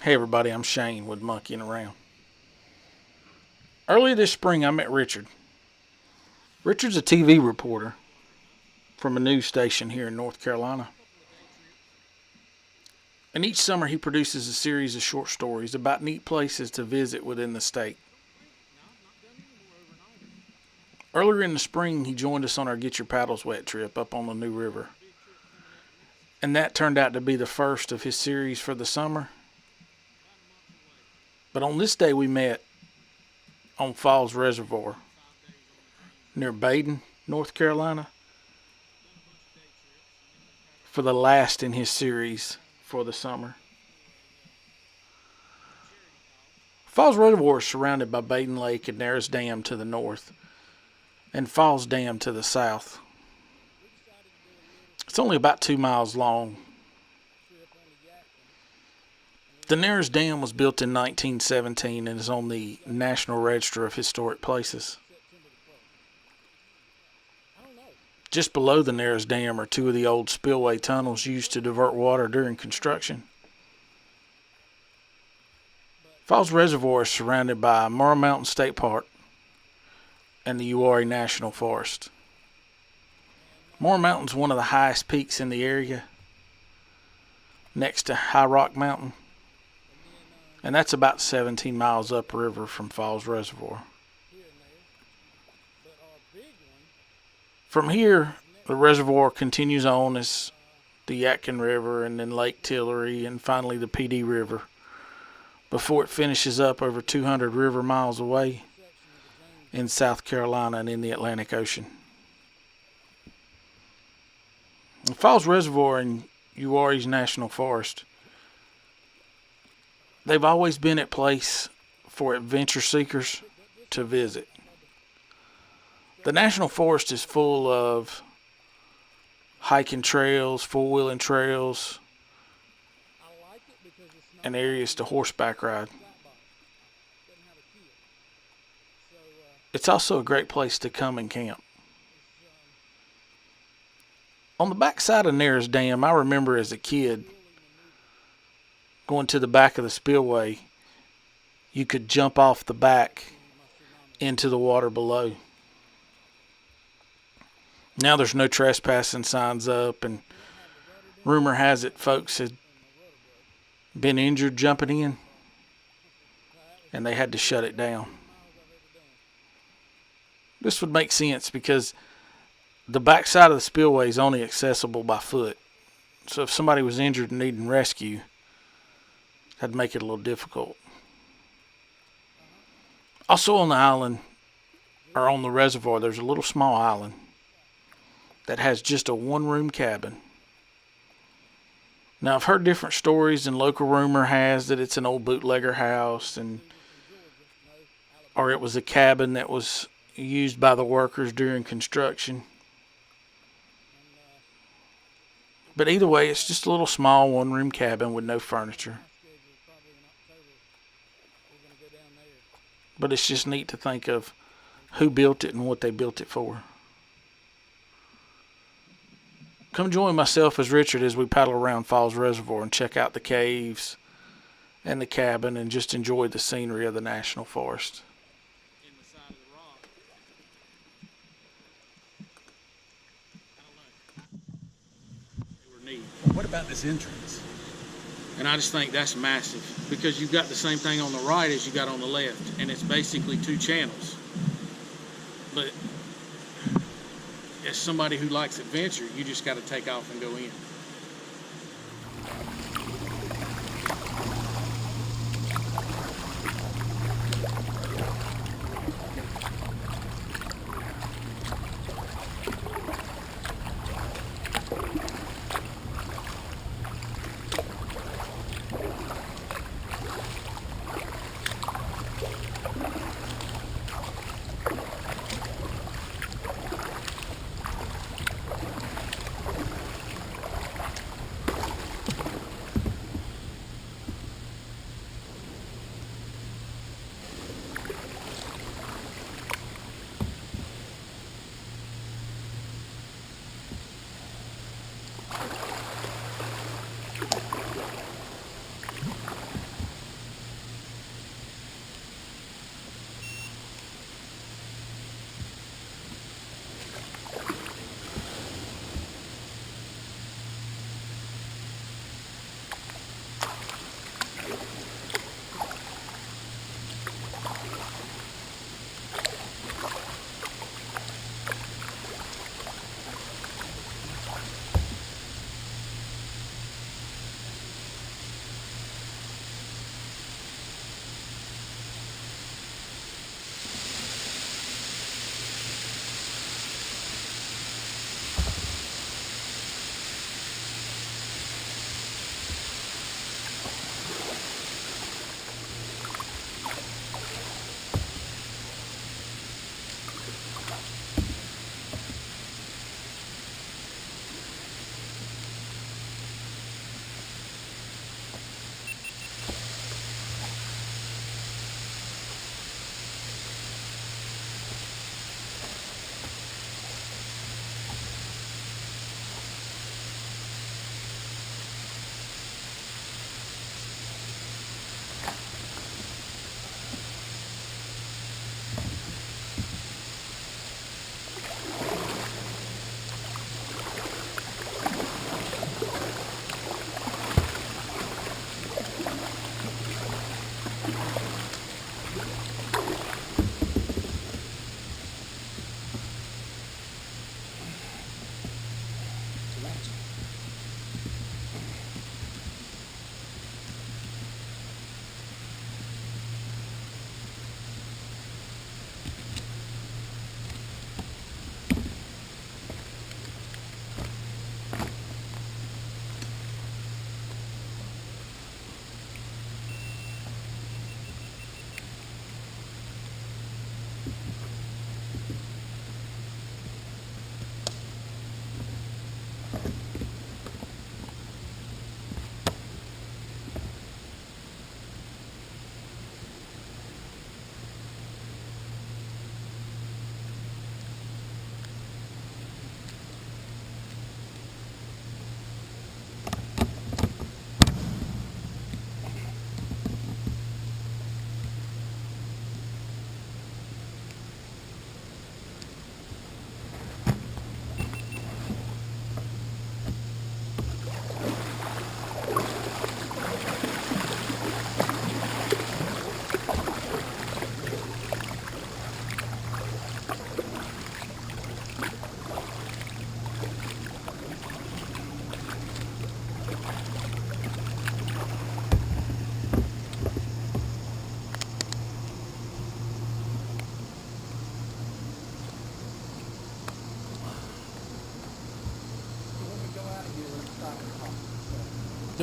Hey everybody, I'm Shane with Monkeying Around. Earlier this spring I met Richard. Richard's a TV reporter from a news station here in North Carolina. And each summer he produces a series of short stories about neat places to visit within the state. Earlier in the spring he joined us on our Get Your Paddles Wet trip up on the New River. And that turned out to be the first of his series for the summer. But on this day we met on Falls Reservoir near Badin, North Carolina, for the last in his series for the summer. Falls Reservoir is surrounded by Badin Lake and Nares Dam to the north and Falls Dam to the south. It's only about 2 miles long. The Nares Dam was built in 1917 and is on the National Register of Historic Places. Just below the Nares Dam are two of the old spillway tunnels used to divert water during construction. Falls Reservoir is surrounded by Morrow Mountain State Park and the Uwharrie National Forest. Morrow Mountain is one of the highest peaks in the area, next to High Rock Mountain. And that's about 17 miles upriver from Falls Reservoir. From here, the reservoir continues on as the Yadkin River and then Lake Tillery and finally the PD River before it finishes up over 200 river miles away in South Carolina and in the Atlantic Ocean. The Falls Reservoir and Uwharrie's National Forest, they've always been a place for adventure seekers to visit. The National Forest is full of hiking trails, four-wheeling trails, and areas to horseback ride. It's also a great place to come and camp. On the back side of Nares Dam, I remember as a kid going to the back of the spillway, you could jump off the back into the water below. Now there's no trespassing signs up, and rumor has it folks had been injured jumping in, and they had to shut it down. This would make sense because the backside of the spillway is only accessible by foot. So if somebody was injured and needing rescue, that'd make it a little difficult. Also on the island, or on the reservoir, there's a little small island that has just a one-room cabin. Now, I've heard different stories, and local rumor has that it's an old bootlegger house, or it was a cabin that was used by the workers during construction. But either way, it's just a little small one-room cabin with no furniture. But it's just neat to think of who built it and what they built it for. Come join myself as Richard as we paddle around Falls Reservoir and check out the caves and the cabin and just enjoy the scenery of the National Forest. In the side of the rock. I don't know. They were neat. What about this entrance? And I just think that's massive because you've got the same thing on the right as you got on the left, and it's basically two channels. But as somebody who likes adventure, you just got to take off and go in.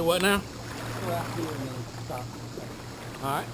Do what now? Go out here and then stop. All right.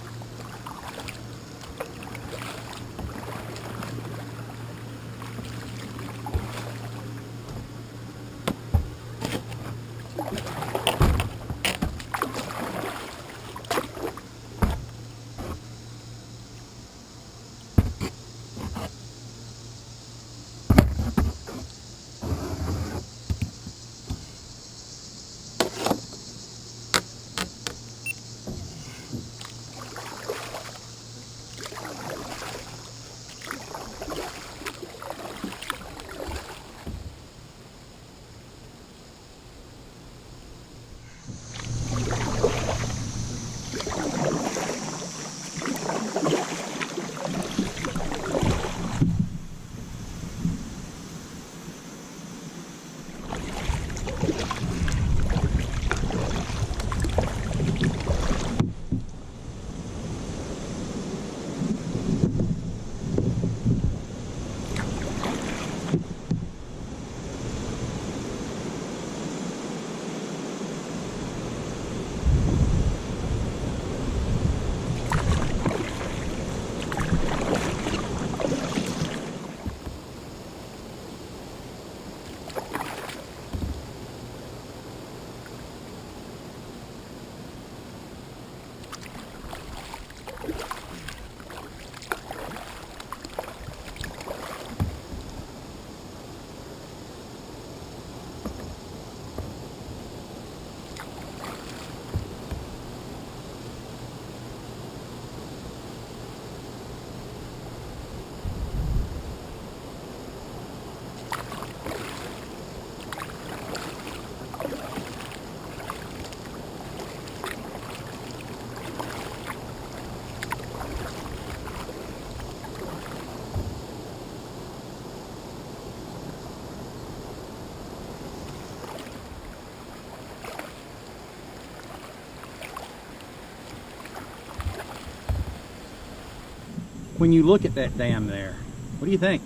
When you look at that dam there, what do you think?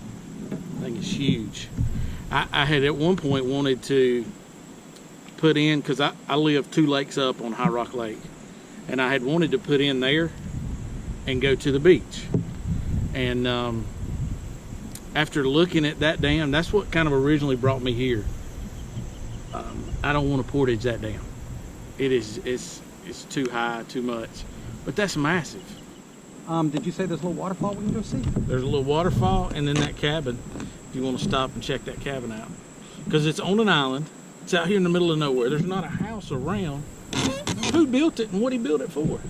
I think it's huge. I had at one point wanted to put in, because I live 2 lakes up on High Rock Lake, and I had wanted to put in there and go to the beach. And after looking at that dam, that's what kind of originally brought me here. I don't want to portage that dam. It's too high, too much. But that's massive. Did you say there's a little waterfall we can go see? There's a little waterfall, and then that cabin, if you want to stop and check that cabin out. Because it's on an island. It's out here in the middle of nowhere. There's not a house around. Who built it and what he built it for?